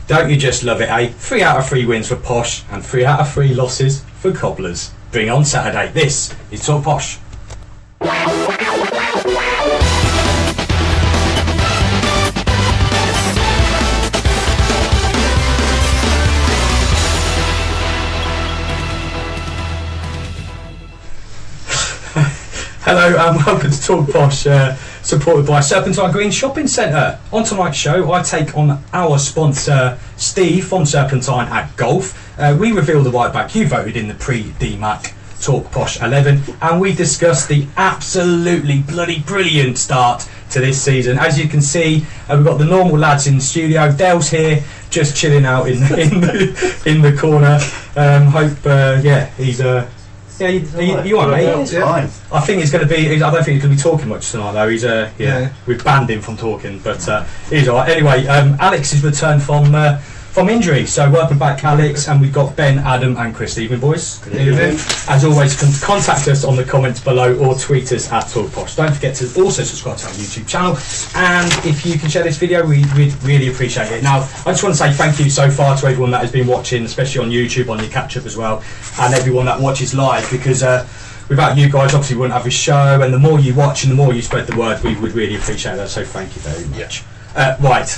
Don't you just love it, eh? 3 out of 3 wins for Posh and 3 out of 3 losses for Cobblers. Bring on Saturday. This is Talk Posh. Hello and welcome to Talk Posh, supported by Serpentine Green Shopping Centre. On tonight's show, I take on our sponsor Steve from Serpentine at Golf. We reveal the right back you voted in the pre-DMAC Talk Posh 11, and we discuss the absolutely bloody brilliant start to this season. As you can see, we've got the normal lads in the studio. Dale's here, just chilling out in the corner. He's Yeah, you are, mate. Yeah. I think he's going to be. I don't think he's going to be talking much tonight, though. He's we've banned him from talking, but he's all right. Anyway, Alex has returned from injury, so welcome back, Alex. And we've got Ben, Adam, and Chris. Evening, boys. Good evening. As always, contact us on the comments below or tweet us at TalkPosh. Don't forget to also subscribe to our YouTube channel, and if you can share this video, we'd really appreciate it. Now, I just want to say thank you so far to everyone that has been watching, especially on YouTube, on your catch-up as well, and everyone that watches live, because without you guys, obviously, we wouldn't have a show, and the more you watch and the more you spread the word, we would really appreciate that, so thank you very much. Right,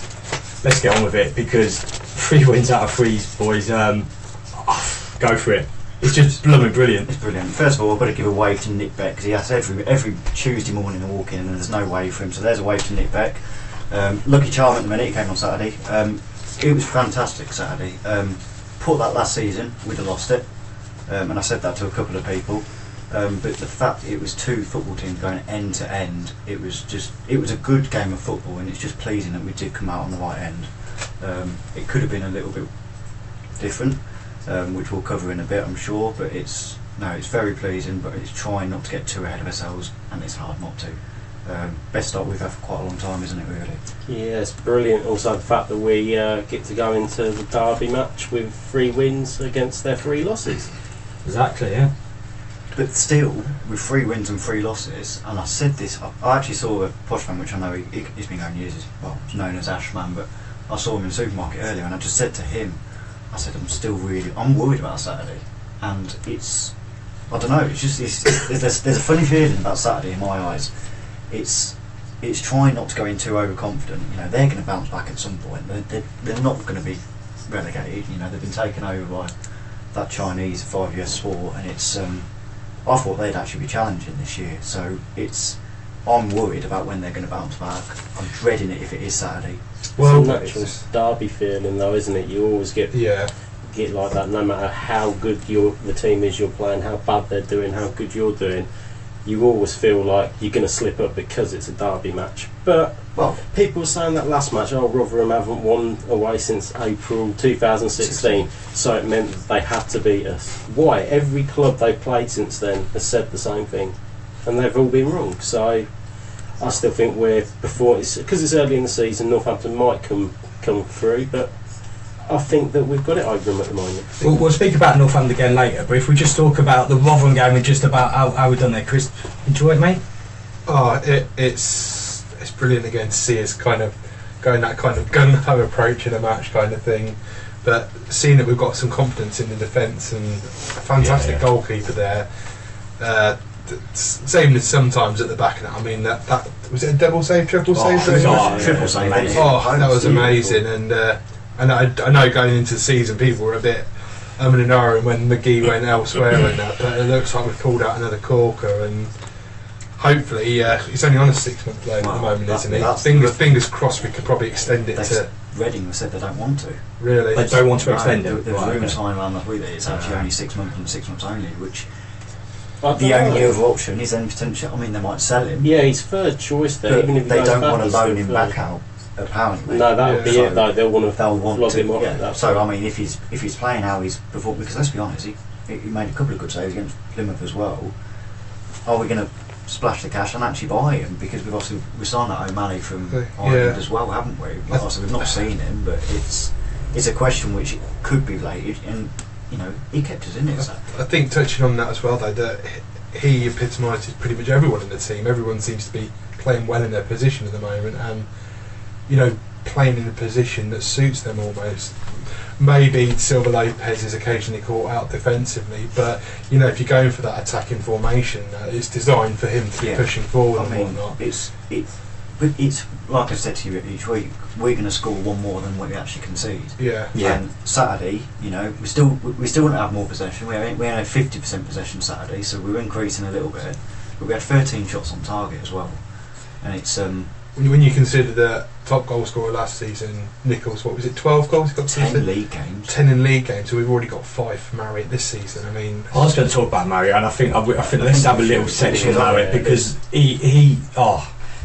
let's get on with it, because 3 wins out of 3, boys. Go for it. It's just blooming brilliant. It's brilliant. First of all, I've got to give a wave to Nick Beck, because he has every Tuesday morning to walk in and there's no wave for him, so there's a wave to Nick Beck. Lucky charm at the minute, he came on Saturday. It was fantastic Saturday. Put that last season, we'd have lost it, and I said that to a couple of people. But the fact it was 2 football teams going end to end, it was a good game of football, and it's just pleasing that we did come out on the right end. It could have been a little bit different, which we'll cover in a bit, I'm sure, but it's very pleasing, but it's trying not to get too ahead of ourselves, and it's hard not to. Best start we've had for quite a long time, isn't it, really? Yeah, it's brilliant. Also the fact that we get to go into the derby match with 3 wins against their 3 losses. Exactly, yeah. But still, with 3 wins and 3 losses, and I said this, I actually saw a Posh fan, which I know he's been going years, he's known as Ashman, but I saw him in the supermarket earlier, and I just said to him, I said, I'm worried about Saturday, and I don't know, there's a funny feeling about Saturday in my eyes. It's trying not to go in too overconfident. You know, they're going to bounce back at some point. They're not going to be relegated. You know, they've been taken over by that Chinese 5 US sport, and it's. I thought they'd actually be challenging this year, so I'm worried about when they're going to bounce back. I'm dreading it if it is Saturday. Well, it's a natural derby feeling, though, isn't it? You always get like that, no matter how good the team is you're playing, how bad they're doing, how good you're doing. You always feel like you're going to slip up because it's a derby match. But people were saying that last match, Rotherham haven't won away since April 2016, so it meant that they had to beat us. Why? Every club they've played since then has said the same thing, and they've all been wrong. So I still think because it's early in the season, Northampton might come through, but I think that we've got it over them at the moment. We'll speak about Northampton again later, but if we just talk about the Rotherham game and just about how we've done there, Chris, enjoy it, mate? It's brilliant again to see us kind of going that kind of gung-ho approach in a match kind of thing, but seeing that we've got some confidence in the defence and a fantastic goalkeeper there. Same as sometimes at the back of that. I mean, that was it a double save, triple save? Triple save. That was amazing, and I know going into the season people were a bit and ahhing when McGee went elsewhere and that, but it looks like we've pulled out another corker, and hopefully he's only on a 6-month loan at the moment, isn't he? Fingers crossed we could probably extend it to... Reading have said they don't want to. Really? They don't want to extend it? There was rumours flying around last week that it's actually only 6 months and 6 months only, which... The only other option is then potential. I mean, they might sell him. Yeah, he's third choice there. Even if they don't want to loan him back out. Apparently, no, that would be it. Though they'll want to him off. Yeah. So I mean, if he's playing how he's performed, because let's be honest, he made a couple of good saves against Plymouth as well. Are we going to splash the cash and actually buy him? Because we signed that O'Malley from Ireland as well, haven't we? Obviously, we've not seen him, but it's a question which could be related, and you know, he kept us in it. So. I think touching on that as well, though, that he epitomises pretty much everyone in the team. Everyone seems to be playing well in their position at the moment, and you know, playing in a position that suits them almost. Maybe Silva Lopez is occasionally caught out defensively, but you know, if you're going for that attacking formation, it's designed for him to be pushing forward and whatnot. But it's like I said to you each week, we're going to score one more than what we actually concede. Yeah. And Saturday, you know, we still want to have more possession. We only had 50% possession Saturday, so we were increasing a little bit. But we had 13 shots on target as well, and it's when you consider the top goal scorer last season, Nichols, what was it, 12 goals? He got 10 league games. 10 in league games, so we've already got 5 for Marriott this season. I mean, I was going to talk about Marriott, and I think let's have a little section on Marriott because he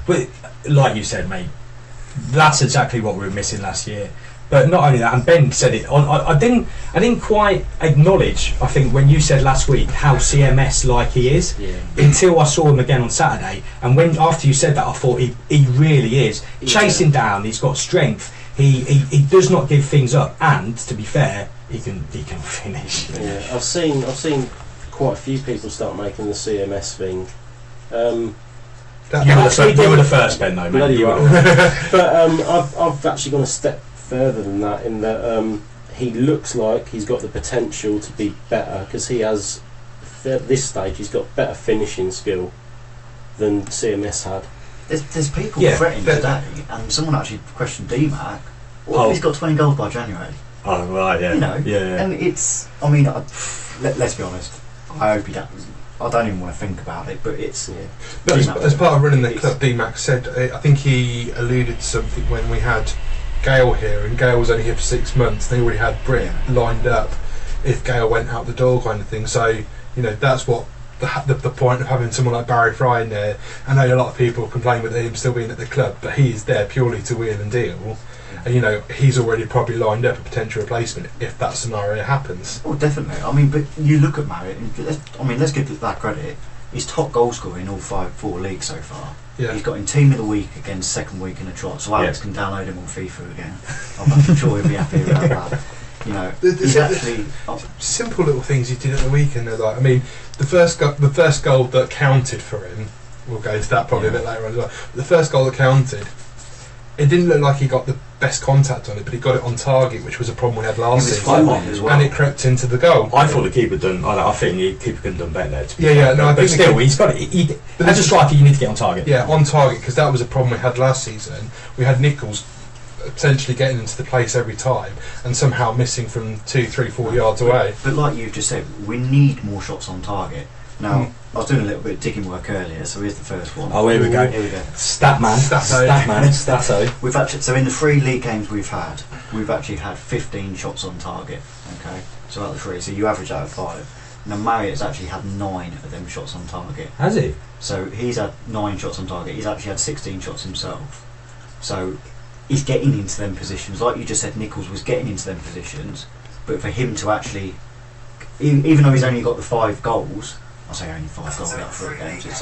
but like you said, mate, that's exactly what we were missing last year. But not only that, and Ben said it. I didn't quite acknowledge. I think when you said last week how CMS like he is, until I saw him again on Saturday. And when after you said that, I thought he really is chasing down. He's got strength. He does not give things up. And to be fair, he can finish. Yeah, I've seen quite a few people start making the CMS thing. You were the first, Ben, though, mate. But I've actually gone a step further than that in that he looks like he's got the potential to be better because he has, at this stage, he's got better finishing skill than CMS had. There's people threatening today, and someone actually questioned DMAC. What if he's got 20 goals by January? Oh, right, yeah. You know, yeah. And it's, I mean, let's be honest, I hope he doesn't. I don't even want to think about it, but it's... Yeah. But as part of running the club, DMAC said, I think he alluded to something when we had Gale here, and Gale was only here for 6 months, they already had Britt lined up if Gale went out the door kind of thing. So, you know, that's what the point of having someone like Barry Fry in there. I know a lot of people complain with him still being at the club, but he is there purely to wheel and deal. And, you know, he's already probably lined up a potential replacement if that scenario happens. Oh, definitely. I mean, but you look at Marriott, and let's give that credit. He's top goal scorer in all 4 leagues so far. Yeah. He's got in team of the week against second week in a trot, so Alex can download him on FIFA again. I'm sure he'll be happy about that. You know, he's actually simple little things he did at the weekend. Like, I mean, the first goal that counted for him. We'll go into that probably a bit later on as well. But the first goal that counted, it didn't look like he got the best contact on it, but he got it on target, which was a problem we had last season, and it crept into the goal. I thought the keeper done. I think the keeper could have done better there. But still, he's got it. But as a striker, you need to get on target. Yeah, on target, because that was a problem we had last season. We had Nichols potentially getting into the place every time, and somehow missing from 2, 3, 4 yards away. But like you've just said, we need more shots on target. Now, I was doing a little bit of digging work earlier, so here's the first one. Oh, here we go. Statman. We've actually, so in the 3 league games we've actually had 15 shots on target. Okay, so out of the 3, so you average out of 5. Now Marriott's actually had 9 of them shots on target. Has he? So he's had 9 shots on target. He's actually had 16 shots himself. So he's getting into them positions, like you just said. Nichols was getting into them positions, but for him to actually, even though he's only got the 5 goals. I say only 5 goals out 3 games. It's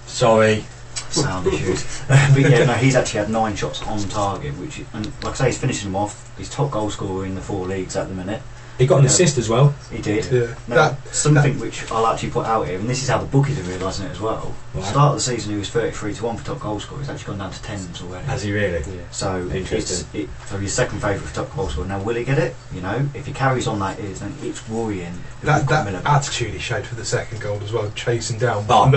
sorry, sound issues. But yeah, no, he's actually had 9 shots on target, which, and like I say, he's finishing them off. He's top goal scorer in the 4 leagues at the minute. He got an assist as well. He did. Yeah. Now, which I'll actually put out here, and this is how the bookies are realising it as well. Right. Start of the season, he was 33-1 for top goal scorer. He's actually gone down to 10s already. Has he really? Yeah. So so his second favourite for top goal scorer. Now, will he get it? You know, if he carries on like it is, then it's worrying. That attitude he showed for the second goal as well, chasing down. But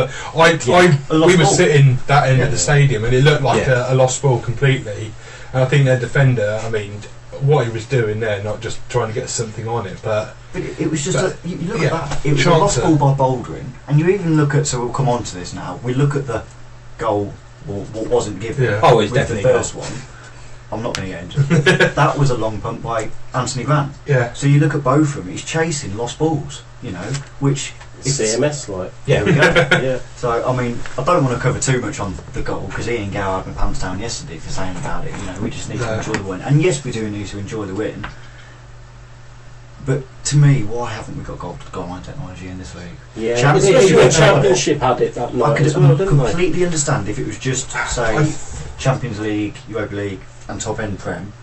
we were sitting that end of the stadium, and it looked like a lost ball completely. And I think their defender, I mean, what he was doing there, not just trying to get something on it, but it was just you look at that. It was a lost ball by Bouldering, and you even look at. So we'll come on to this now. We look at the goal, what wasn't given. Yeah. Oh, it's definitely the first one. I'm not going to get into it. That was a long punt by Anthony Grant. Yeah. So you look at both of them. He's chasing lost balls. You know, which. CMS like. Yeah, there we go. Yeah. So I mean, I don't want to cover too much on the goal because Ian Gow had my pants down yesterday for saying about it. You know, we just need to enjoy the win, and yes, we do need to enjoy the win. But to me, why haven't we got goal line technology in this league? Yeah, Championship had it that night. I could completely understand if it was just say Champions League, Europa League, and top end Prem.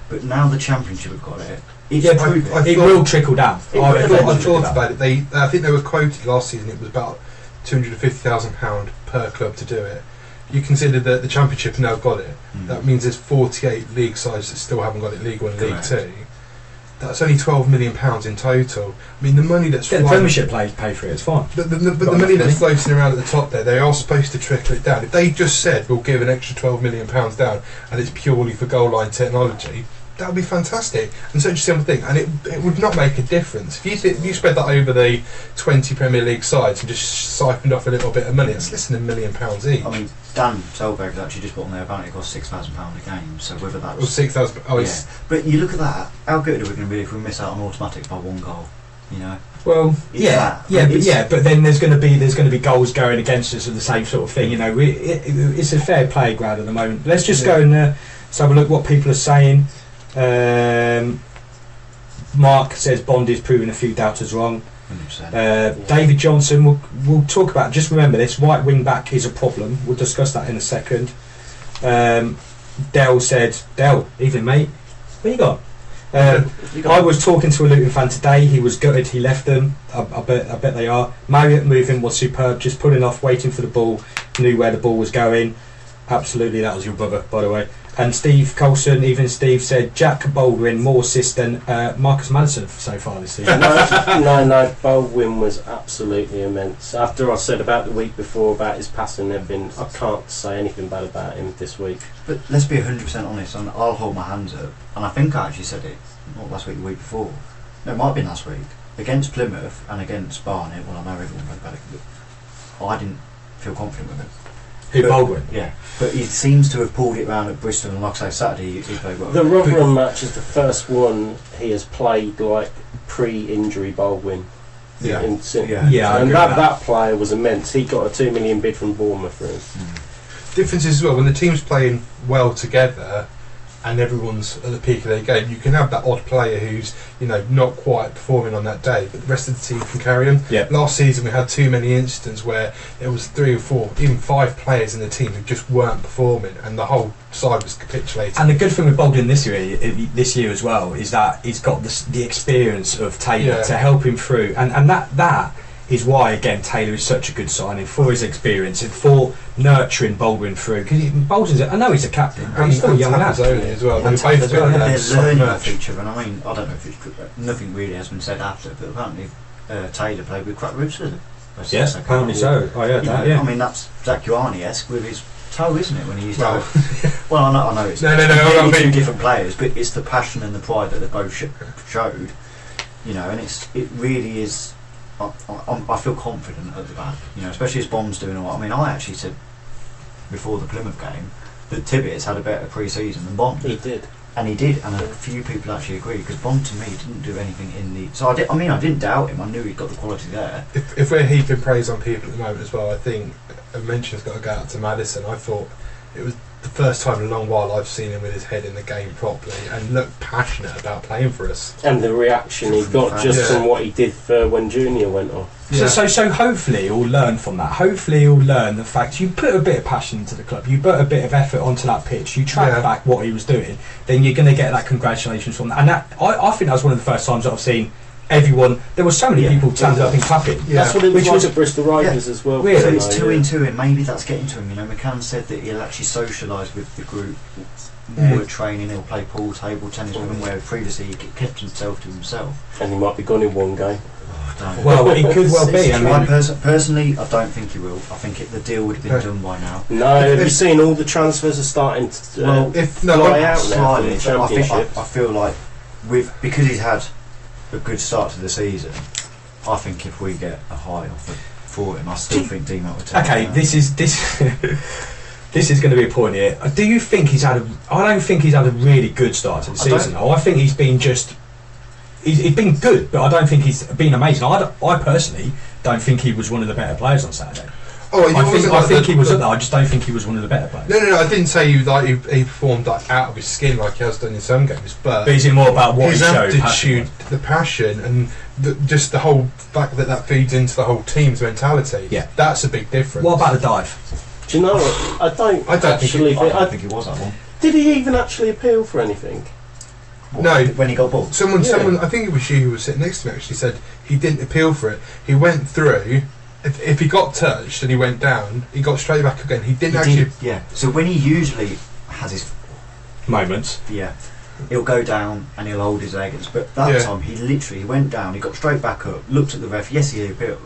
But now the Championship have got it. It will trickle down. I thought about it. I think they were quoted last season. It was about £250,000 per club to do it. you consider that the Championship have now got it. That means there's 48 league sides that still haven't got it, League 1 and League 2. That's only £12 million in total. I mean, the money that's the Premiership pay for it, it's fine. But the money that's floating around at the top there, they are supposed to trickle it down. If they just said, we'll give an extra £12 million down, and it's purely for goal line technology, that would be fantastic. And such a simple thing. And it would not make a difference. If you spread that over the 20 Premier League sides and just siphoned off a little bit of money, it's less than £1 million each. I mean, Dan Solberg's actually just put on there, apparently it costs £6,000 a game, so whether that's... Or 6,000... Oh, yeah. But you look at that, how good are we going to be if we miss out on automatic by 1 goal, you know? Well, but then there's going to be goals going against us and the same sort of thing. You know, it's a fair playground at the moment. Let's just go and let's have a look what people are saying. Mark says Bond is proving a few doubters wrong. David Johnson, we'll talk about. Just remember this: right wing back is a problem. We'll discuss that in a second. Dell said, evening mate, where you gone? I was talking to a Luton fan today. He was gutted he left them. I bet they are. Marriott moving was superb. Just pulling off, waiting for the ball. Knew where the ball was going. Absolutely, that was your brother, by the way. And Steve Coulson, even Steve said Jack Baldwin more assists than Marcus Maddison so far this season. No, Baldwin was absolutely immense. After I said about the week before about his passing and everything, I can't say anything bad about him this week. But let's be 100% honest, and I'll hold my hands up, and I think I actually said it, not last week, the week before. No, it might have been last week. Against Plymouth and against Barnet, well I know everyone went back, but I didn't feel confident with him. Baldwin? Yeah, but he seems to have pulled it round at Bristol, and like I say, Saturday he played well. The Rotherham match is the first one he has played like pre-injury Baldwin. Yeah, and that player was immense. He got a $2 million bid from Bournemouth for him. Difference is as well, when the team's playing well together and everyone's at the peak of their game, you can have that odd player who's, you know, not quite performing on that day, but the rest of the team can carry him. Yeah. Last season we had too many incidents where there was 3 or 4, even 5 players in the team who just weren't performing, and the whole side was capitulating. And the good thing with Baldwin this year as well is that he's got the experience of Taylor to help him through, and that is why, again, Taylor is such a good signing for his experience and for nurturing Baldwin through. Because I know he's a captain, but he's still a young lad as well. And they're learning of each other, and I mean, I don't know if it's nothing really has been said after, but apparently Taylor played with cracked ribs with him. Yes, apparently so. I heard that. Yeah. I mean, that's Zach Ioane-esque with his toe, isn't it? When he used to. Well, I know it's two different players, but it's the passion and the pride that they both showed. You know, and it really is. I feel confident at the back, you know, especially as Bond's doing all. I mean, I actually said before the Plymouth game that Tibbetts had a better pre-season than Bond. He did, and a few people actually agree, because Bond to me didn't do anything in the. So I didn't doubt him. I knew he'd got the quality there. If we're heaping praise on people at the moment as well, I think a mention's got to go out to Maddison. I thought it was the first time in a long while I've seen him with his head in the game properly and look passionate about playing for us. And the reaction he got just from what he did for when Junior went off. Yeah. So hopefully he'll learn from that. Hopefully he'll learn the fact you put a bit of passion into the club, you put a bit of effort onto that pitch, you track back what he was doing, then you're going to get that congratulations from that. And that I think that was one of the first times that I've seen everyone. There were so many people standing up and clapping. Yeah. That's what it was at Bristol Rovers as well. Really? So it's 2 in 2, and maybe that's getting to him. You know, McCann said that he'll actually socialise with the group more at training. He'll play pool table tennis with them, where previously he kept himself to himself. And he might be gone in one game. Well, it could well be. I mean, personally, I don't think he will. I think the deal would have been done by now. No, have you seen all the transfers are starting to fly out now in the Championship? I feel like because he's had a good start to the season, I think if we get a high offer for him, I still think D-Mac would take it. This is going to be a point here. Do you think he's had I don't think he's had a really good start to the season. I think he's been he's been good, but I don't think he's been amazing. I personally don't think he was one of the better players on Saturday. I think he was up there. I just don't think he was one of the better players. No. I didn't say he performed out of his skin like he has done in some games, but is it more about what his he showed? Attitude, the passion, and just the whole fact that feeds into the whole team's mentality. Yeah, that's a big difference. What about the dive? Do you know what? I don't think he was that one. Did he even actually appeal for anything? No, when he got bought. Someone, I think it was you who was sitting next to me, actually said he didn't appeal for it. He went through. if he got touched and he went down, he got straight back again. He didn't actually. Yeah. So when he usually has his moments. Yeah. He'll go down and he'll hold his legs, but that time he literally went down, he got straight back up, looked at the ref. Yes, he appealed,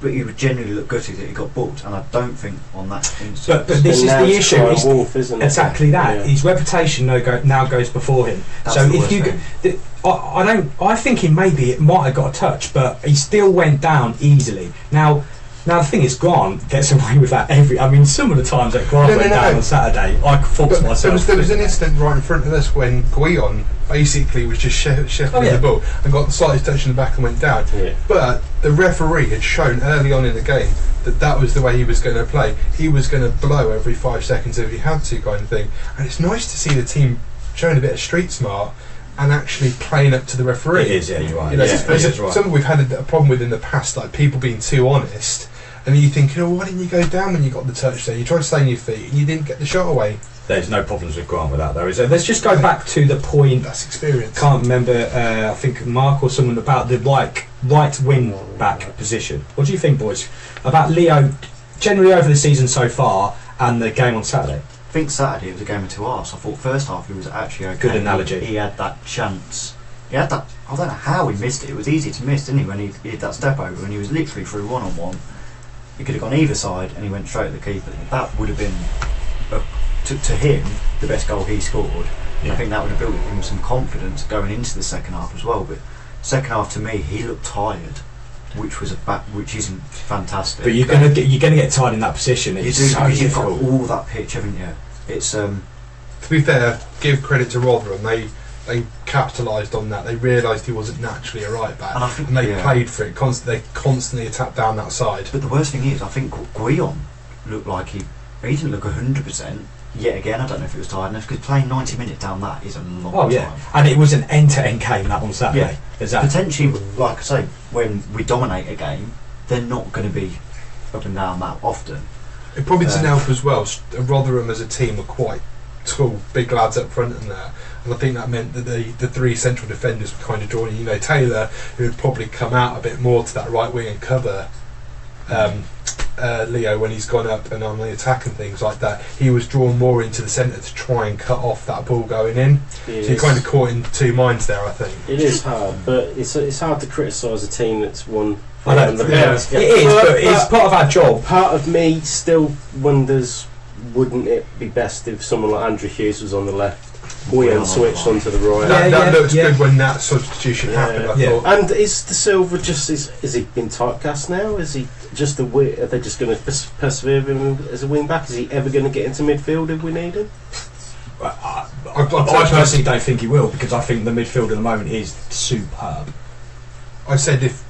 but he would generally look gutted that he got booked, and I don't think on that instance. But this is the issue. It's Wolf, isn't it? Exactly that. Yeah. His reputation now goes before him. That's so the if you, I think he maybe it might have got a touch, but he still went down easily. Now the thing is, Grant gets away with that I mean, some of the times that Grant went down on Saturday, I thought to myself. There was an incident right in front of us when Guion basically was just shepherding the ball and got the slightest touch in the back and went down. Yeah. But the referee had shown early on in the game that was the way he was going to play. He was going to blow every 5 seconds if he had to, kind of thing. And it's nice to see the team showing a bit of street smart and actually playing up to the referee. It is, yeah, you're right. You know, It's right. Something we've had a problem with in the past, like people being too honest. And you think, why didn't you go down when you got the touch there? You tried to stay on your feet and you didn't get the shot away. There's no problems with Grant with that, though, is there? Let's just go back to the point. That's experience. Can't remember, I think Mark or someone about the right wing back position. What do you think, boys, about Leo generally over the season so far and the game on Saturday? I think Saturday was a game of two halves. I thought first half he was actually okay. Good analogy. He had that chance. He had that. I don't know how he missed it. It was easy to miss, didn't he? When he had that step over and he was literally through 1-on-1. He could have gone either side and he went straight at the keeper. That would have been, to him, the best goal he scored. Yeah. I think that would have built him some confidence going into the second half as well. But second half, to me, he looked tired, which isn't fantastic. But you're gonna get tired in that position. You It's do, so because you've got difficult. all that pitch, haven't you? It's To be fair, give credit to Rotherham. They capitalised on that. They realised he wasn't naturally a right back, And I think- and they yeah. played for it. They constantly attacked down that side. But the worst thing is, I think Guion looked like he didn't look 100%. Yet again, I don't know if it was tiredness, because playing 90 minutes down that is a long Oh yeah, time. and it was an end-to-end game that on Saturday. Yeah. Exactly. Potentially, like I say, when we dominate a game, they're not going to be up and down that often. It probably didn't help as well. Rotherham as a team were quite tall, big lads up front and there. And I think that meant that the three central defenders were kind of drawing. Taylor, who would probably come out a bit more to that right wing and cover Leo when he's gone up and on the attack and things like that. He was drawn more into the centre to try and cut off that ball going in. Yes. So you're kind of caught in two minds there, I think. It is hard, but it's hard to criticise a team that's won. I don't the think best. it is, but it's part of our job. Part of me still wonders, wouldn't it be best if someone like Andrew Hughes was on the left, Guion switched onto the right? That looks good when that substitution happened, I thought. And is De Silva just is he been typecast now? Is he just are they just going to persevere with him as a wing back? Is he ever going to get into midfield if we need him? I personally don't think he will, because I think the midfield at the moment is superb. I said if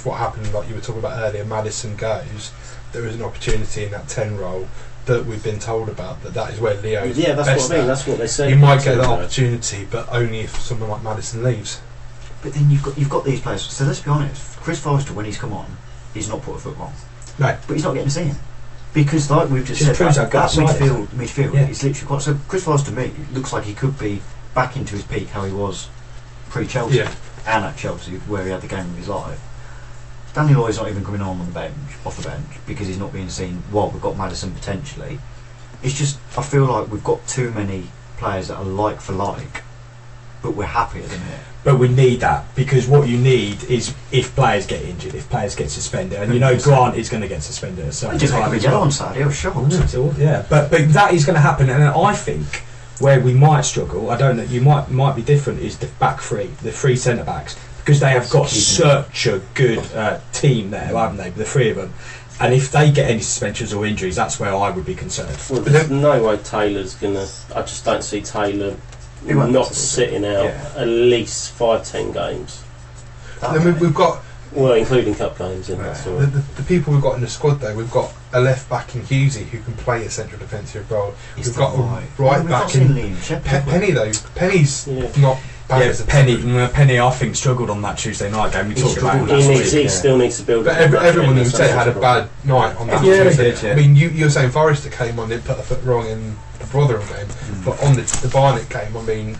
what happened, like you were talking about earlier, Maddison goes, there is an opportunity in that 10 role that we've been told about, that is where Leo's Yeah, that's best what I mean. at. That's what they say. You might get that opportunity, but only if someone like Maddison leaves. But then you've got these players. So let's be honest. Chris Forrester, when he's come on, he's not put a foot wrong. No. But he's not getting to see him. Because like we've just Just said, proves that how good side midfield Yeah. is literally quite. So Chris Forrester, to me, looks like he could be back into his peak, how he was pre-Chelsea Yeah. and at Chelsea, where he had the game of his life. Danny Lloyd's not even coming on the bench, off the bench, because he's not being seen. Well, we've got Maddison potentially. It's just, I feel like we've got too many players that are like for like, but we're happy at the minute. But we need that, because what you need is if players get injured, if players get suspended, and Grant is going to get suspended at some I just time think as yellow well. on Saturday. I was shocked. Yeah, but that is going to happen, and I think where we might struggle, I don't know, you might be different, is the back three, the three centre backs, because they have got such a good team there, haven't they? The three of them. And if they get any suspensions or injuries, that's where I would be concerned. Well, there's no way Taylor's gonna. I just don't see Taylor He won't not sit. sitting out at least 5-10 games. Then we've got Well, including cup games in that sort of. the people we've got in the squad though. We've got a left back in Hughesy who can play a central defensive role. We've got a right back in Penny though. Penny's not bad as a Penny, I think, struggled on that Tuesday night game. We talked about it. He still needs to build. But everyone who said had a bad night on that. Yeah, Tuesday. they did, yeah. I mean, you're saying Forrester came on, didn't put a foot wrong in the Rotherham game, but on the Barnet game, I mean,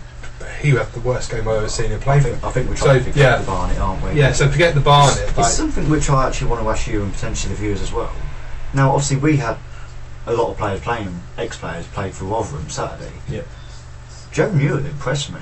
he had the worst game I've ever seen him play. I think we're trying to forget the Barnet, aren't we? Yeah, so forget the Barnet. It's something which I actually want to ask you and potentially the viewers as well. Now, obviously, we had a lot of players playing, ex-players played for Rotherham Saturday. Yeah. Joe Newell impressed me.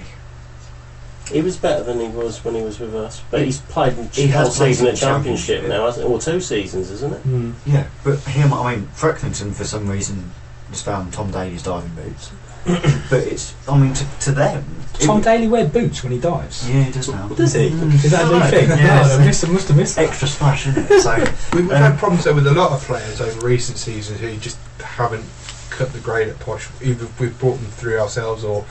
He was better than he was when he was with us, but he's played He has whole played season in at the Championship Championship. now, hasn't it? Or 2 seasons, isn't it? Yeah, but him, I mean, Frecklington for some reason just found Tom Daly's diving boots. But it's, I mean, to them. Tom Daly wear boots when he dives. Yeah, he does now. Does he? Is that a new thing? Yeah, I must have missed that. extra splash, isn't it? So We've had problems though with a lot of players over recent seasons who just haven't cut the grade at Posh. Either we've brought them through ourselves or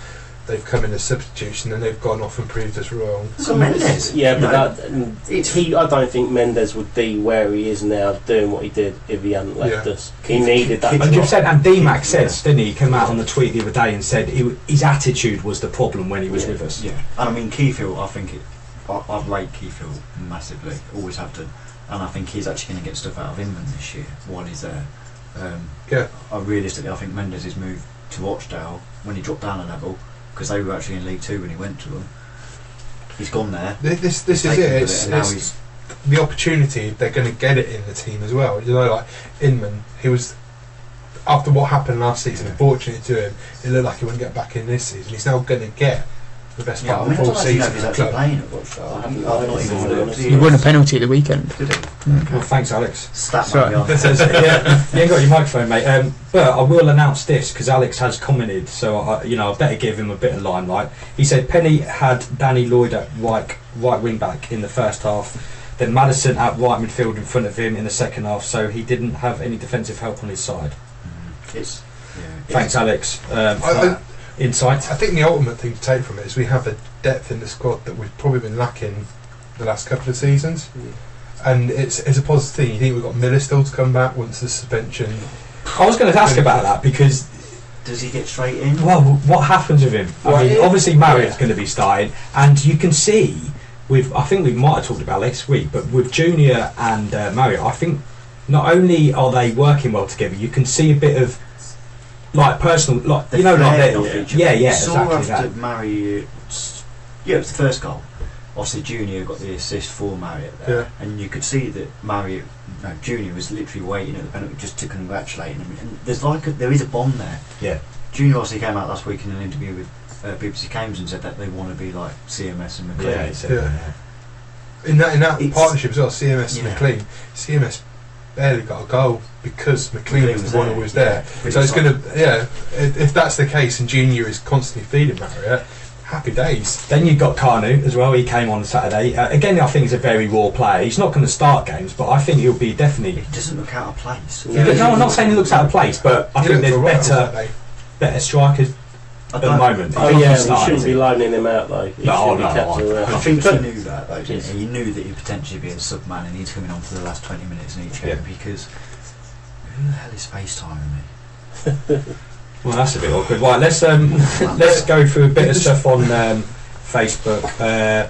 they've come in as substitution and they've gone off and proved us wrong. So Mendes, Yeah, but it's I don't think Mendes would be where he is now doing what he did if he hadn't left us. He needed that. 100%, and DMAC says, didn't he? He came out on the tweet the other day and said his attitude was the problem when he was with us. Yeah, and I mean Keyfield, I think I rate Keyfield massively, always have done, and I think he's actually going to get stuff out of Inman this year while he's there. I think Mendes' move to Rochdale when he dropped down a level, because they were actually in League 2 when he went to them. He's gone there. This is it. It's the opportunity. They're going to get it in the team as well. You know, like Inman, he was after what happened last season. Unfortunately to him, it looked like he wouldn't get back in this season. He's now going to get the best part of the full season. He's actually playing at Rochdale. I've not even noticed. He won a penalty at the weekend. Did he? Well, thanks, Alex. Stat man, Yeah, you ain't got your microphone, mate. But I will announce this because Alex has commented, so I better give him a bit of limelight. He said Penny had Danny Lloyd at right wing back in the first half, then Madison at right midfield in front of him in the second half, so he didn't have any defensive help on his side. Thanks, Alex, for that insight. I think the ultimate thing to take from it is we have a depth in the squad that we've probably been lacking the last couple of seasons. And it's a positive thing. You think we've got Miller still to come back once the suspension. I was going to ask about that because does he get straight in? Well, what happens with him? I mean, obviously Marriott's going to be starting, and you can see I think we might have talked about next week, but with Junior and Marriott, I think not only are they working well together, you can see a bit of like personal, like the you know, like saw exactly after that. Marriott's, it was the first goal. Obviously, Junior got the assist for Marriott there, and you could see that Junior was literally waiting at the penalty just to congratulate him. And there is a bond there. Yeah. Junior obviously came out last week in an interview with BBC Games and said that they want to be like CMS and McLean. In that partnership as well, CMS and McLean. CMS barely got a goal because McLean was the one who was there. So it's going to, if that's the case and Junior is constantly feeding Marriott, happy days. Then you've got Carnu as well. He came on Saturday. Again, I think he's a very raw player. He's not going to start games, but I think he'll be definitely. He doesn't look out of place. No, I'm not saying he looks out of place, but I think there's better strikers at the moment. We shouldn't be loaning him out though. I think he knew that though, didn't he? He knew that he'd potentially be a sub-man and he's coming on for the last 20 minutes in each game because who the hell is FaceTiming me? Well, that's a bit awkward. Right, let's go through a bit of stuff on Facebook. I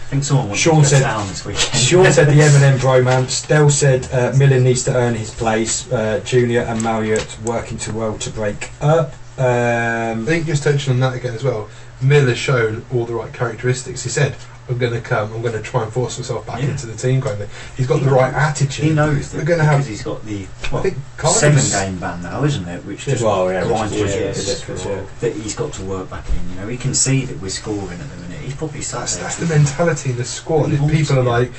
think someone wants Sean to said down this weekend. Sean said the M&M bromance. Dell said Millen needs to earn his place. Junior and Marriott working too well to break up. I think just touching on that again as well. Miller showed all the right characteristics. He said, I'm going to try and force myself back into the team kind of thing. He's got the right attitude. He knows that because he's got the 7-game ban now, isn't it? Which just grinds his gears. That he's got to work back in. You know, he can see that we're scoring at the minute. He's probably sat there. That's the mentality in the squad. If people are like,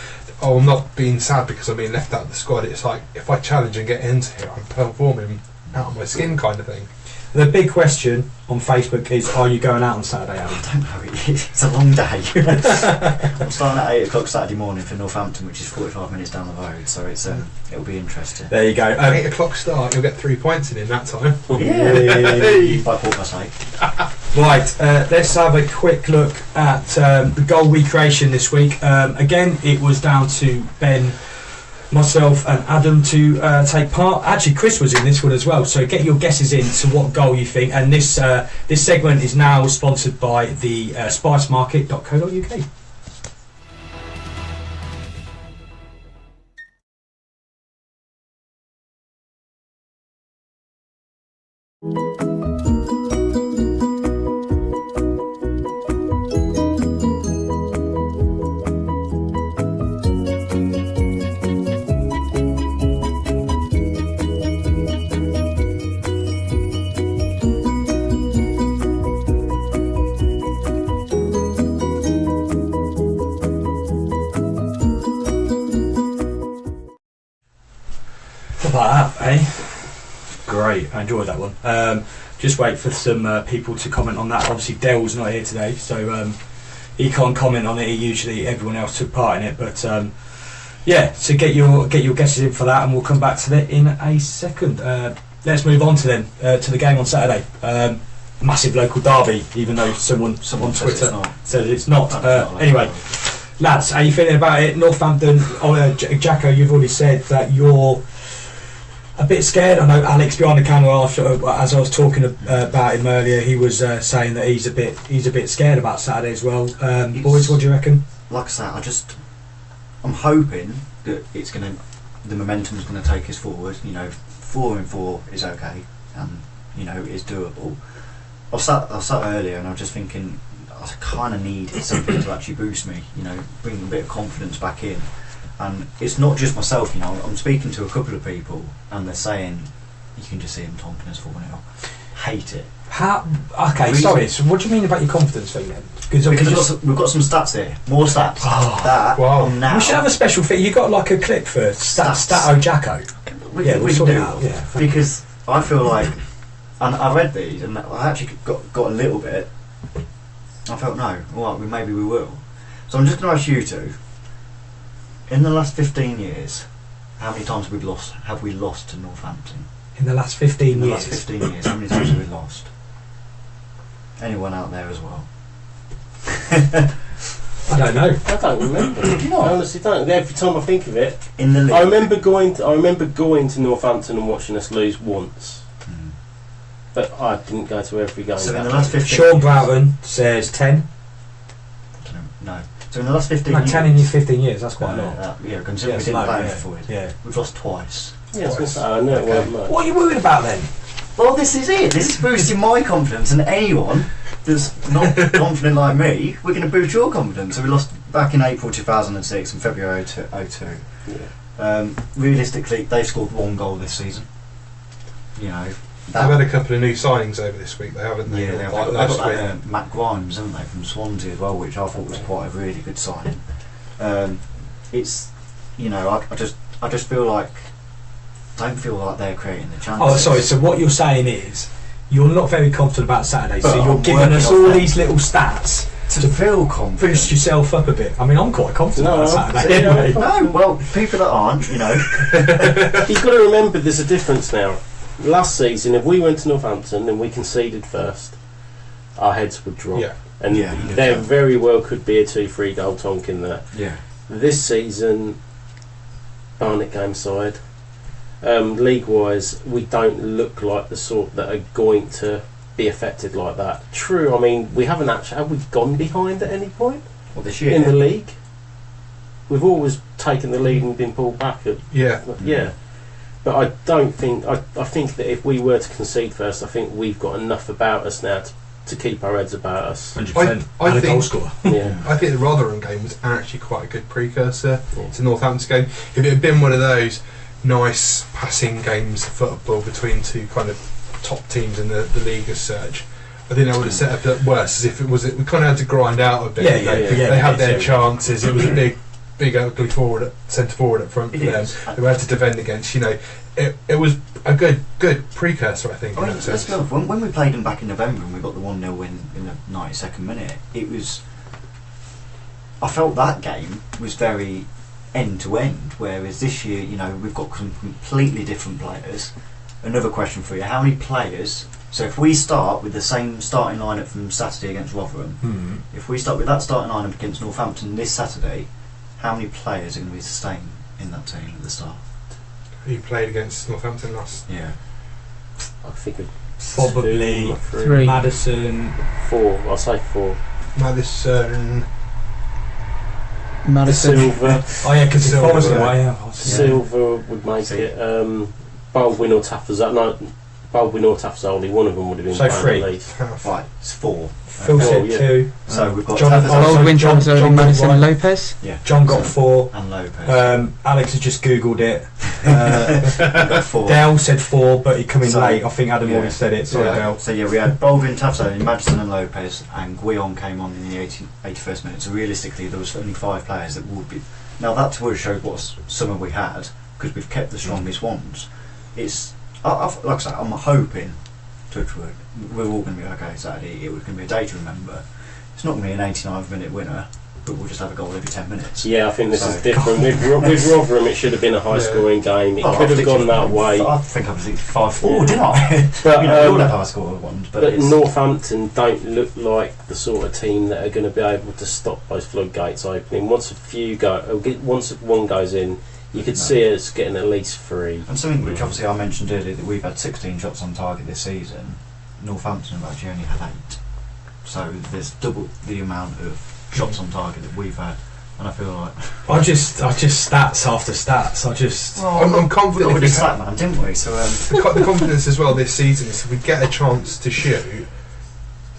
oh, I'm not being sad because I'm being left out of the squad. It's like, if I challenge and get into here, I'm performing out of my skin kind of thing. The big question on Facebook is, are you going out on Saturday, Alan? I don't know, it's a long day. I'm starting at 8 o'clock Saturday morning for Northampton, which is 45 minutes down the road, so it's it'll be interesting. There you go. 8 o'clock start, you'll get 3 points in that time. Yeah, by quarter past 8. Right, let's have a quick look at the goal recreation this week. Again, it was down to Ben, myself and Adam to take part. Actually, Chris was in this one as well, so get your guesses in to what goal you think. And this segment is now sponsored by the spicemarket.co.uk. I enjoyed that one. Just wait for some people to comment on that. Obviously, Dell's not here today, so he can't comment on it. Usually, everyone else took part in it, but yeah. So get your guesses in for that, and we'll come back to that in a second. Let's move on to the game on Saturday. Massive local derby, even though someone on Twitter said it's not. Anyway, lads, how are you feeling about it? Northampton, Jacko, you've already said that you're a bit scared. I know Alex behind the camera, as I was talking about him earlier, he was saying that he's a bit scared about Saturday as well. Boys, what do you reckon? Like I said, I'm hoping that the momentum's gonna take us forward. 4-4 is okay, and it's doable. I sat earlier and I was just thinking I kind of need something to actually boost me, bring a bit of confidence back in. And it's not just myself, I'm speaking to a couple of people and they're saying, you can just see them taunting us 4-0. Hate it. Okay, sorry, so what do you mean about your confidence thing then? Because we've got some stats here, more stats. Now. We should have a special thing. You got like a clip for Stato Jacko? We'll sort it out. Yeah, because I feel like, and I read these and I actually got a little bit. I felt maybe we will. So I'm just going to ask you two. In the last 15 years, how many times have we lost to Northampton? In the last 15 years? In the last 15 years, how many times have we lost? Anyone out there as well? I don't know. I don't remember. I honestly don't. Every time I think of it, in the league. I remember going to Northampton and watching us lose once. But I didn't go to every game. So in the last 15 Sean Broughton says 10. No. So in the last 15 years... 10 in your 15 years, that's quite a lot. Considering we didn't play for 4 years. Yeah. We've lost twice. Yeah, I was going to say, I know it weren't much. What are you worried about then? Well, this is it. This is boosting my confidence, and anyone that's not confident like me, we're going to boost your confidence. So we lost back in April 2006 and February 2002. Yeah. Realistically, they've scored 1 goal this season. They've had a couple of new signings over this week, haven't they? Yeah, they've got Matt Grimes, haven't they, from Swansea as well, which I thought was quite a really good signing. It's, I just feel like, don't feel like they're creating the chances. Oh, sorry. So what you're saying is, you're not very confident about Saturday. But so you're giving us all these little stats to feel confident, boost yourself up a bit. I mean, I'm quite confident about Saturday. No, well, people that aren't, You've got to remember, there's a difference now. Last season, if we went to Northampton and we conceded first, our heads would drop. Yeah. And there very well could be a 2-3 goal tonk in there. Yeah. This season, Barnet game side, league-wise, we don't look like the sort that are going to be affected like that. True, I mean, we haven't actually... Have we gone behind at any point? Well, this year. In the league? We've always taken the lead and been pulled back. Yeah. But I don't think... I think that if we were to concede first, I think we've got enough about us now to keep our heads about us. 100%. I and a think, goal scorer. Yeah. I think the Rotherham game was actually quite a good precursor to Northampton's game. If it had been one of those nice passing games of football between two kind of top teams in the league as such, I think I would have set up that worse. As if we kind of had to grind out a bit. They had their chances. It was a big ugly centre forward up front for them. They had to defend against. It was a good precursor, I think. Let's be honest, when we played them back in November and we got the 1-0 win in the 92nd minute, it was... I felt that game was very end to end, whereas this year, we've got some completely different players. Another question for you, how many players... So if we start with the same starting lineup from Saturday against Rotherham, if we start with that starting lineup against Northampton this Saturday, how many players are going to be sustained in that team at the start? Who played against Northampton last? Yeah. I think probably 3. Madison. 4. I'll say 4. Madison. Silver. Oh yeah, because Silver, Forest away. Silver would make it. Baldwin or Taffazoli. Baldwin or Taffazoli. One of them would have been. So 3. At least. Right, it's 4. Phil said 2. So we've got Baldwin, John Madison, and Lopez. Yeah. John got 4. And Lopez. Alex has just googled it. Got 4. Dale said 4, but he come in late. I think Adam already said it. Sorry, Yeah. Dale. So we had Baldwin, Taffazoli, Madison and Lopez, and Guillon came on in the 81st minute. So realistically, there was only 5 players that would be... Now that to us showed what summer we had, because we've kept the strongest ones. like I say, I'm hoping, touchwood, we're all going to be okay Saturday. It was going to be a day to remember. It's not going to be an 89th minute winner, but we'll just have a goal every 10 minutes. Yeah, I think this is different. With Rotherham, it should have been a high-scoring game. It could have gone that way. I think I was 5-4, didn't I? But, we all have high-scoring ones. But Northampton don't look like the sort of team that are going to be able to stop those floodgates opening. Once one goes in, you could see us getting at least 3. And something which obviously I mentioned earlier, that we've had 16 shots on target this season. Northampton have actually only had 8. So there's double the amount of shots on target that we've had, and I feel like I just stats after stats. I'm confident. We got stat man, didn't we? So the confidence as well this season is if we get a chance to shoot,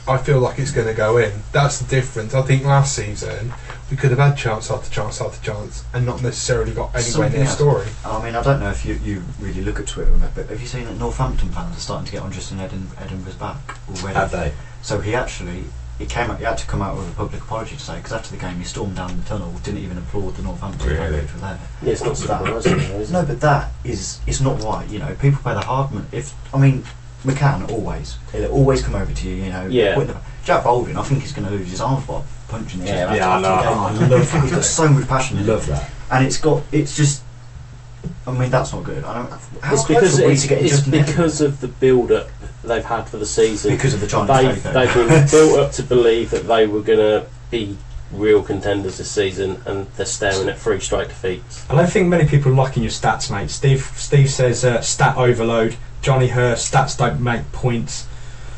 I feel like it's going to go in. That's the difference. I think last season we could have had chance after chance after chance and not necessarily got anywhere near scoring. I mean, I don't know if you really look at Twitter, but have you seen that Northampton fans are starting to get on Justin Edinburgh's back already? Have they? So he had to come out with a public apology today, because after the game he stormed down the tunnel, didn't even applaud the Northampton fans which were there. Yeah, it's not surprising, is it? No, but that is, it's not right. You know, people play the hard man. McCann he'll always come over to you. You know, Yeah. Jack Baldwin, I think he's going to lose his arms by punching the air. Yeah, I know. I love that. He's got so much passion. in Love it. that. And it's just. I mean, that's not good. I don't. How It's close are we to getting it's Justin Edinburgh? because of the build-up they've had for the season. Because of the Chinese They've takeover. been built up to believe that they were going to be real contenders this season, and they're staring at 3 straight defeats. I don't think many people are liking your stats, mate. Steve says stat overload. Johnny Hurst, stats don't make points.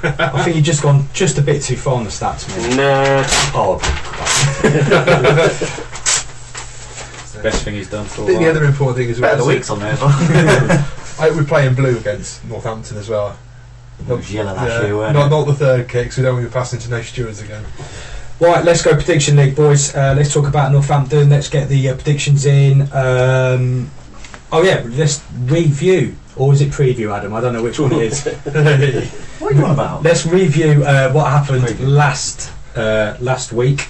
I think you've just gone just a bit too far on the stats, mate. Nah. Oh, best thing he's done for a The while. other important thing is Better the weeks on there as well. we're playing blue against Northampton as well. It was yellow last year, weren't not it? the third kick, so we don't want to be passing to no stewards again. Right, let's go prediction league, boys. Let's talk about Northampton. Let's get the predictions in. Let's review, or is it preview, Adam? I don't know which one it is. What are you on about? Let's review what happened last week,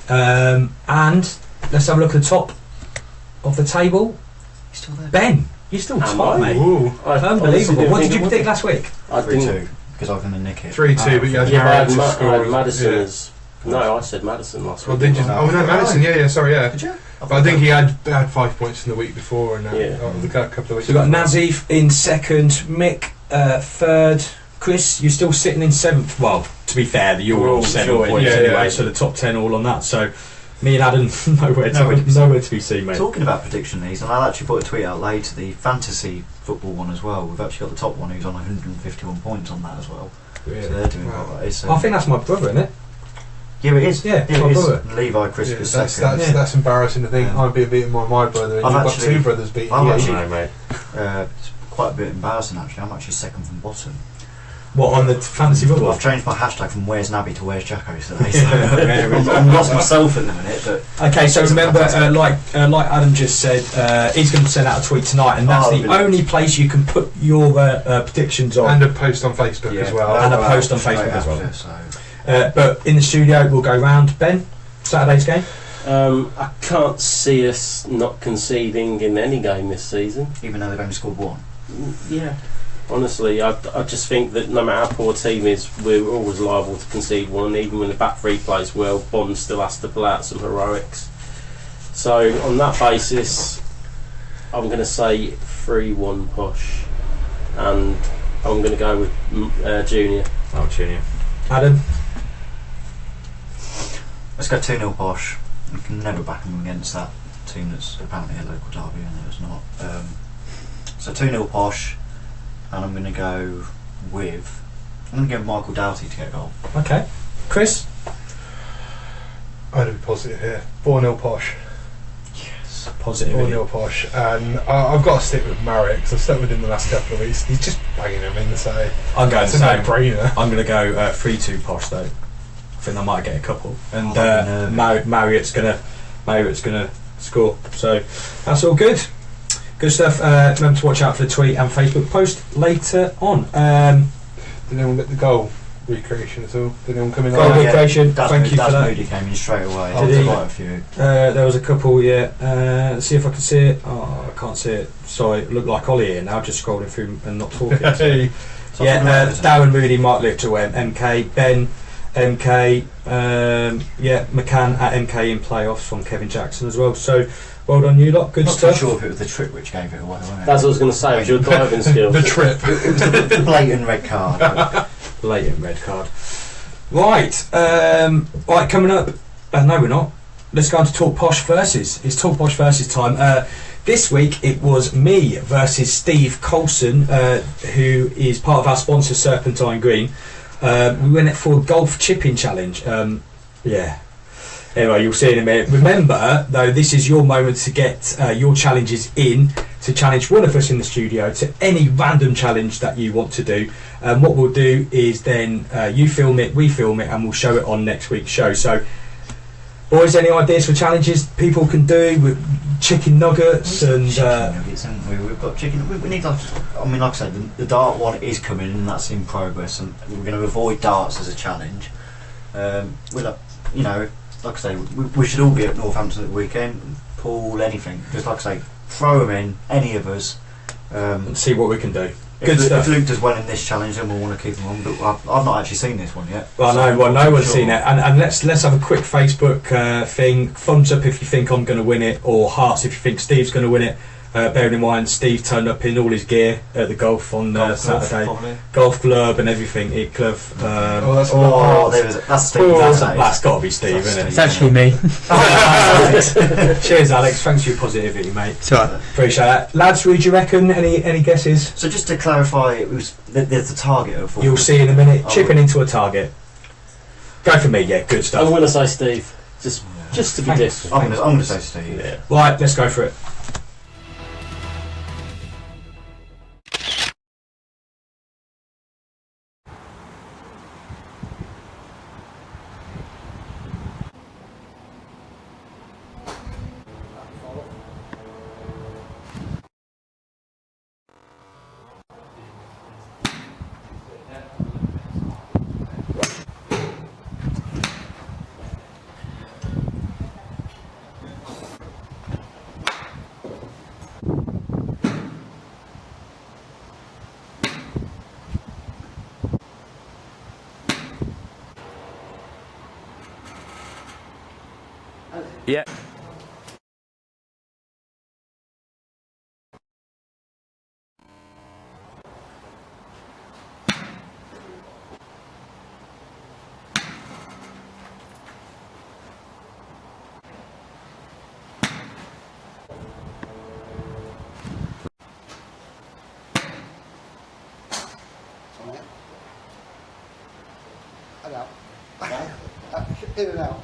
and let's have a look at the top of the table. You still there? Ben, you're still Am top, I? mate. Ooh. Unbelievable. What did you predict last week? I didn't. 3-2, because I was going to nick it. 3-2, but you had Yeah, I had Marriott to score. Madison Yeah. as. No, I said Madison last Well, week. did you? No. Oh no, Madison. Yeah, sorry, yeah. Did you? But I think he had 5 points in the week before, and Yeah. the couple of weeks. So we've got before. Nazif in second, Mick third, Chris, you're still sitting in 7th. Well, to be fair, you're We're all all 7 joined, points yeah, anyway, yeah. so the top 10 all on that. So me and Adam, nowhere to be seen, mate. Talking about prediction leagues, and I'll actually put a tweet out later, the fantasy football one as well. We've actually got the top one who's on 151 points on that as well. Really? So they're doing Wow. well. It's, I think that's my brother, isn't it? yeah, it is. Yeah, it my is. brother. Levi Crisp Yeah, is that's, second. Yeah. that's embarrassing to think. Yeah. I've been beaten by my brother, and I've you've got actually- 2 brothers beating I'm you. actually- No, mate. It's quite a bit embarrassing actually. I'm actually second from bottom. What, on the fantasy football? I've changed my hashtag from Where's Nabby to Where's Jacko today. So I'm lost myself at the minute, but Okay, so remember, like Adam just said, he's going to send out a tweet tonight, and that's the only place you can put your predictions on. And a post on Facebook as well. And a I'll post on straight Facebook as well. after, so. But in the studio, we'll go round. Ben, Saturday's game? I can't see us not conceding in any game this season. Even though they've only scored 1. Yeah. Honestly, I just think that no matter how poor a team is, we're always liable to concede one. Even when the back three plays well, Bond still has to pull out some heroics. So on that basis, I'm going to say 3-1 Posh, and I'm going to go with Junior. Oh, Junior. Adam? Let's go 2-0 Posh. We can never back them against that team that's apparently a local derby and it's not. So 2-0 Posh, and I'm going to go with Michael Doughty to get a goal. Okay. Chris? I'm going to be positive here. 4-0 Posh. Yes. Positive. 4-0 Posh. And I've got to stick with Marriott, because I've stuck with him the last couple of weeks. He's just banging them in, so I'm going it's the a same. no-brainer. I'm going to go 3-2 Posh, though. I think I might get a couple. And Oh, Marriott's gonna score. So that's all good. Good stuff. Remember to watch out for the tweet and Facebook post later on. Did anyone get the goal? recreation at all? Did anyone come in? Goal like that? recreation. Thank you for Daz that. Moody came in straight away. Did he? Quite a few. There was a couple, yeah. Let's see if I can see it. Oh, I can't see it. Sorry, look like Ollie here now, just scrolling through and not talking. Hey. Yeah, Darren Moody, Mark Little, MK, Ben, MK, McCann at MK in playoffs from Kevin Jackson as well. So, well done, you lot. Good Not stuff. too sure if it was the trip which gave it away. Wasn't it? That's what I was going to say. It was your driving skills. The trip. It was the blatant red card. Blatant red card. Right, right, coming up. No, we're not. Let's go on to Talk Posh versus. It's Talk Posh versus time. This week it was me versus Steve Coulson, who is part of our sponsor Serpentine Green. We went for a golf chipping challenge. Yeah. Anyway, you'll see in a minute. Remember, though, this is your moment to get your challenges in, to challenge one of us in the studio to any random challenge that you want to do. What we'll do is then you film it, we film it, and we'll show it on next week's show. So, boys, any ideas for challenges people can do with chicken nuggets and... chicken nuggets, haven't we? We've got chicken... We need, like I said, the dart one is coming and that's in progress, and we're going to avoid darts as a challenge. Like I say, we should all be at Northampton at the weekend. Pool, anything. Just like I say, throw them in, any of us. and see what we can do. If Luke does well in this challenge, then we'll want to keep him on. But I've not actually seen this one yet. Well, no one's seen it. And let's have a quick Facebook thing. Thumbs up if you think I'm going to win it, or hearts if you think Steve's going to win it. Bearing in mind, Steve turned up in all his gear at the golf on Saturday. Golf club and everything. Glove. That's Steve. That's got to be Steve, isn't it? It's actually me. Cheers, Alex. Thanks for your positivity, mate. It's all right. Appreciate that. Lads, would you reckon? Any guesses? So just to clarify, it was there's the target of. You'll see in a minute. Chipping into a target. Go for me. Yeah, good stuff. I'm going to say Steve. Just to be different. I'm going to say Steve. Yeah. Right, let's go for it. Yeah. In and out.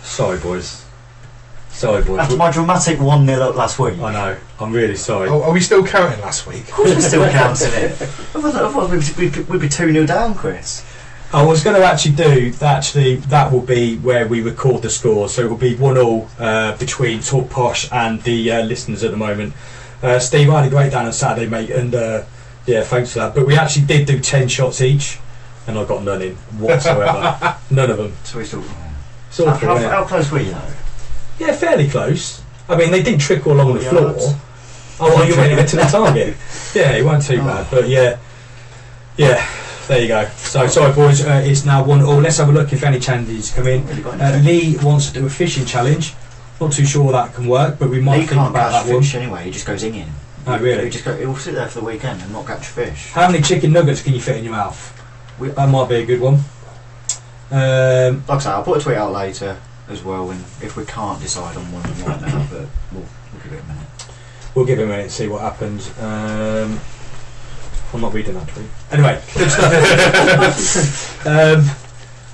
Sorry, boys. After my dramatic 1-0 up last week. I know. I'm really sorry. Are we still counting last week? Of course we're still counting it. I thought we'd be 2-0 down, Chris. I was going to actually do that will be where we record the score, so it will be 1-1 between Talk Posh and the listeners at the moment. Steve, I had a great day on Saturday, mate, and yeah, thanks for that. But we actually did do 10 shots each, and I got none in whatsoever. None of them. So we still. It's awful, isn't it? How close were you though? Yeah, fairly close. I mean, they didn't trickle along the floor. Yards. Oh, well, you went to the target. Yeah, it wasn't too bad, but yeah. There you go. So sorry, boys. It's now 1-1. Let's have a look if any challenges come in. Lee wants to do a fishing challenge. Not too sure that can work, but we might think about that one. Fish anyway. He just goes in. Oh, really? He'll sit there for the weekend and not catch fish. How many chicken nuggets can you fit in your mouth? That might be a good one. Like I say, I'll put a tweet out later as well, and if we can't decide on one right now, but we'll give it a minute. We'll give it a minute and see what happens. I'm not reading that tweet. Anyway, good stuff.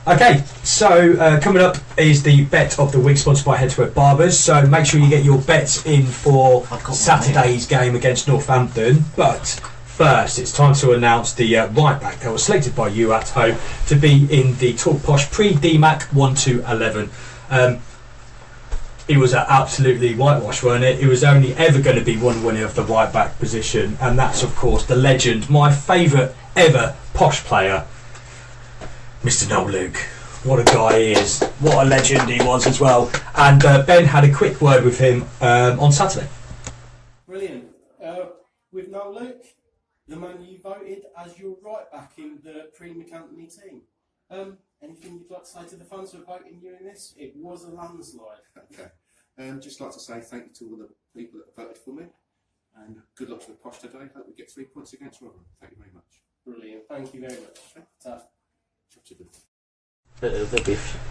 Okay, so coming up is the bet of the week, sponsored by Head to Head Barbers. So make sure you get your bets in for Saturday's game against Northampton. But first, it's time to announce the right back that was selected by you at home to be in the Talk Posh pre-DMAC 1-11. It was absolutely whitewashed, weren't it? It was only ever going to be one winner of the right back position, and that's of course the legend, my favourite ever Posh player, Mr. Noel Luke. What a guy he is. What a legend he was as well. And Ben had a quick word with him on Saturday. Brilliant. With Noel Luke, the man you voted as your right back in the Premier Company team. Anything you'd like to say to the fans for voting you in this? It was a landslide. Okay. Just like to say thank you to all the people that voted for me, and good luck to the Posh today. Hope we get 3 points against Rotherham. Thank you very much. Brilliant. Thank you very much.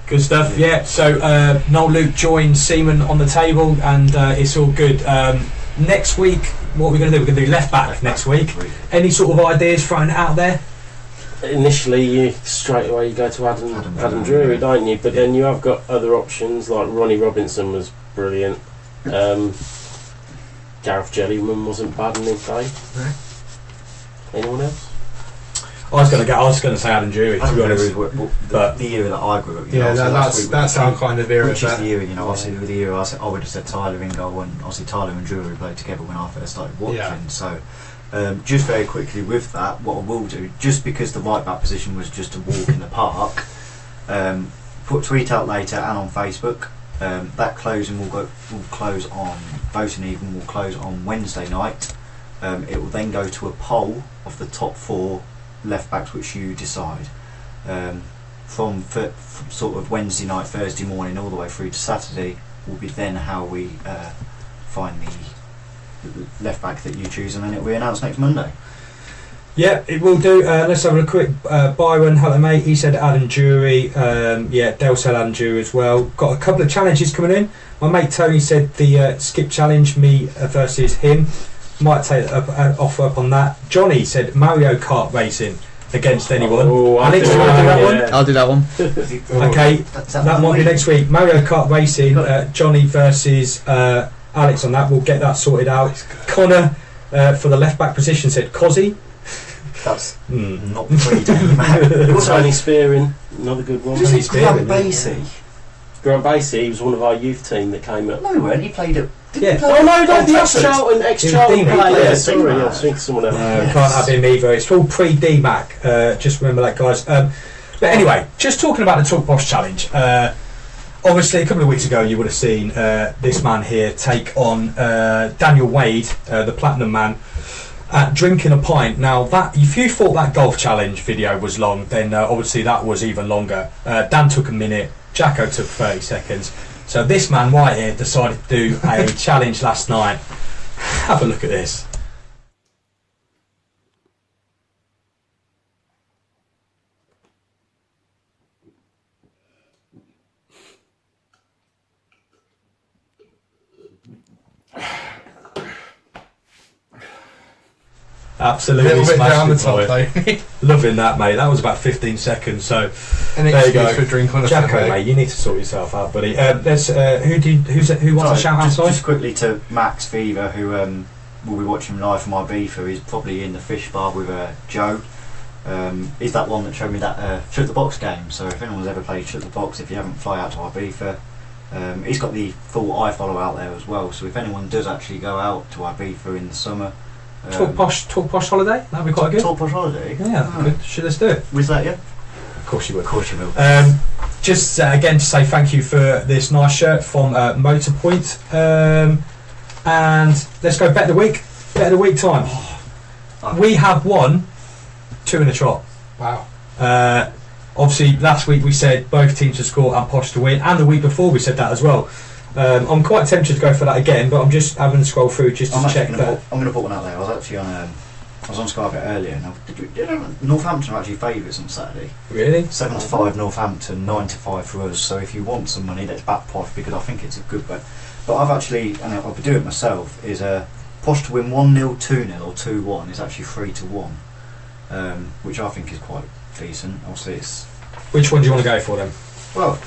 Good stuff. Yeah. So Noel Luke joined Seaman on the table, and it's all good. Next week, what we're going to do? We're going to do left back next week. Any sort of ideas thrown out there? Initially, you straight away you go to Adam Drury, don't you? But then you have got other options like Ronnie Robinson was brilliant. Gareth Jellyman wasn't bad in his day. No. Anyone else? I was going to say Adam Drury, to be honest. The era that I grew up. That's our kind of era. Which is the era, obviously with the era I would have said Tyler in goal, and obviously Tyler and Drury played together when I first started watching. Yeah. So just very quickly with that, what I will do, just because the right back position was just a walk in the park, tweet out later and on Facebook. That closing will close on voting even will close on Wednesday night. It will then go to a poll of the top 4 left backs which you decide from sort of Wednesday night, Thursday morning all the way through to Saturday will be then how we find the left back that you choose, and then it will be announced next Monday. Yeah, it will do. Let's have a look quick. Byron, hello mate, he said Adam Drury. Dale said Adam Drury as well. Got a couple of challenges coming in. My mate Tony said the skip challenge, me versus him. Might take offer up on that. Johnny said Mario Kart racing against anyone. Alex, do you want to do that one? I'll do that one. Okay, that might be next week. Mario Kart racing, Johnny versus Alex on that. We'll get that sorted out. Connor for the left back position said Cozzy. That's not pretty damn. Tony Spearing, another good one. Tony Spearing. Grant Basie, he was one of our youth team that came up. No, when he played at. Yeah. The ex-Charlton player. Sorry, I was thinking someone else. Can't have him either. It's all pre-DMAC. Just remember that, guys. But anyway, just talking about the Talk Posh Challenge. Obviously, a couple of weeks ago, you would have seen this man here take on Daniel Wade, the Platinum Man, at Drinking a Pint. Now, that if you thought that golf challenge video was long, then obviously that was even longer. Dan took a minute. Jacko took 30 seconds. So this man right here decided to do a challenge last night. Have a look at this. Absolutely a little bit down the top, though. Loving that, mate. That was about 15 seconds. So an there you go. For a drink on a Jacko, Sunday. mate, you need to sort yourself out, buddy. There's who wants to shout out? Just quickly to Max Fever, who will be watching live from Ibiza. He's probably in the fish bar with Joe. He's that one that showed me that Shoot the Box game. So if anyone's ever played Shoot the Box, if you haven't, fly out to Ibiza. He's got the full iFollow out there as well. So if anyone does actually go out to Ibiza in the summer. Talk Posh holiday? That'd be quite good. Talk Posh holiday? Yeah, good. Let's do it. Was that you? Of course you will. Of course you will. Just again to say thank you for this nice shirt from Motorpoint. And let's go bet of the week. Bet of the week time. We have won 2 in a trot. Wow. Obviously last week we said both teams to score and Posh to win, and the week before we said that as well. I'm quite tempted to go for that again, but I'm just having to scroll through just to check that. I'm going to put one out there. I was actually on Sky a bit earlier. Now, Northampton are actually favourites on Saturday. Really? 7-5 Northampton, 9-5 for us. So if you want some money, let's back Posh because I think it's a good bet. But I've actually, and I'll be doing it myself, is Posh to win 1-0, 2-0 or 2-1 is actually 3-1, which I think is quite decent. Obviously, it's. Which one do you want to go for then? Well.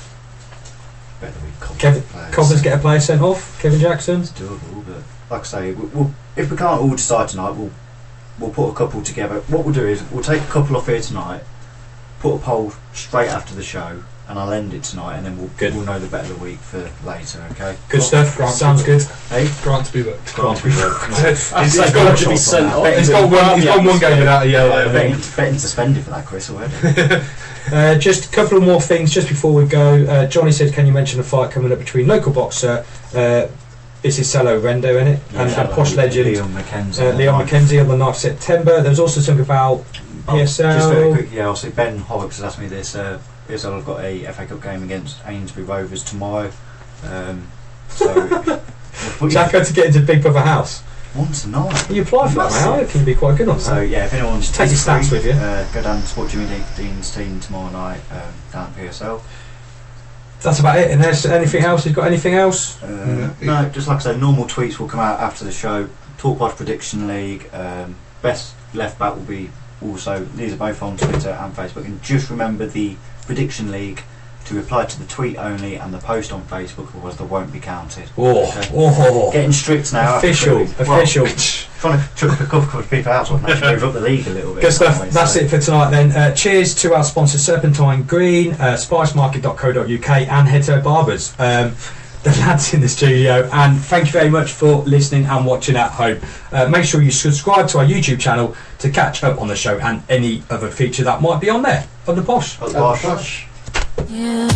Cobblers get a player sent off. Kevin Jackson. It's doable, but like I say, if we can't all decide tonight, we'll we'll put a couple together. What we'll do is we'll take a couple off here tonight, put a poll straight after the show, and I'll end it tonight, and then we'll know the bet of the week for later. Okay. Good stuff. Grant Sounds good. Hey, Grant to be booked. Grant to be booked. He's got to be sent off. He's got one game without a yellow. Betting suspended for that, Chris, already. Just a couple of more things just before we go. Johnny said, can you mention a fight coming up between local boxer Isisalo Rendo and Posh legend Leon McKenzie. Leon McKenzie on the 9th of September. There was also something about PSL. Just very quick, obviously Ben Horrocks has asked me this. PSL have got a FA Cup game against Ainsbury Rovers tomorrow. Jacko to get into Big Brother House. Once a night. You apply for that, mate. It can be quite good on that. So if anyone just take your stats with you. Go down to support Jimmy Dean's team tomorrow night down at PSL. That's about it. And there's anything else? You've got anything else? No, just like I say, normal tweets will come out after the show. Talk Pod Prediction League. Best left back will be also. These are both on Twitter and Facebook. And just remember the Prediction League to reply to the tweet only and the post on Facebook, otherwise they won't be counted. Getting strict now. Official. Trying to chuck a couple of people out so I can actually move up the league a little bit. Good stuff. That's it for tonight then. Cheers to our sponsor Serpentine Green, spicemarket.co.uk and Heto Barbers. The lads in the studio, and thank you very much for listening and watching at home. Make sure you subscribe to our YouTube channel to catch up on the show and any other feature that might be on there. On the Posh. Posh. Yeah.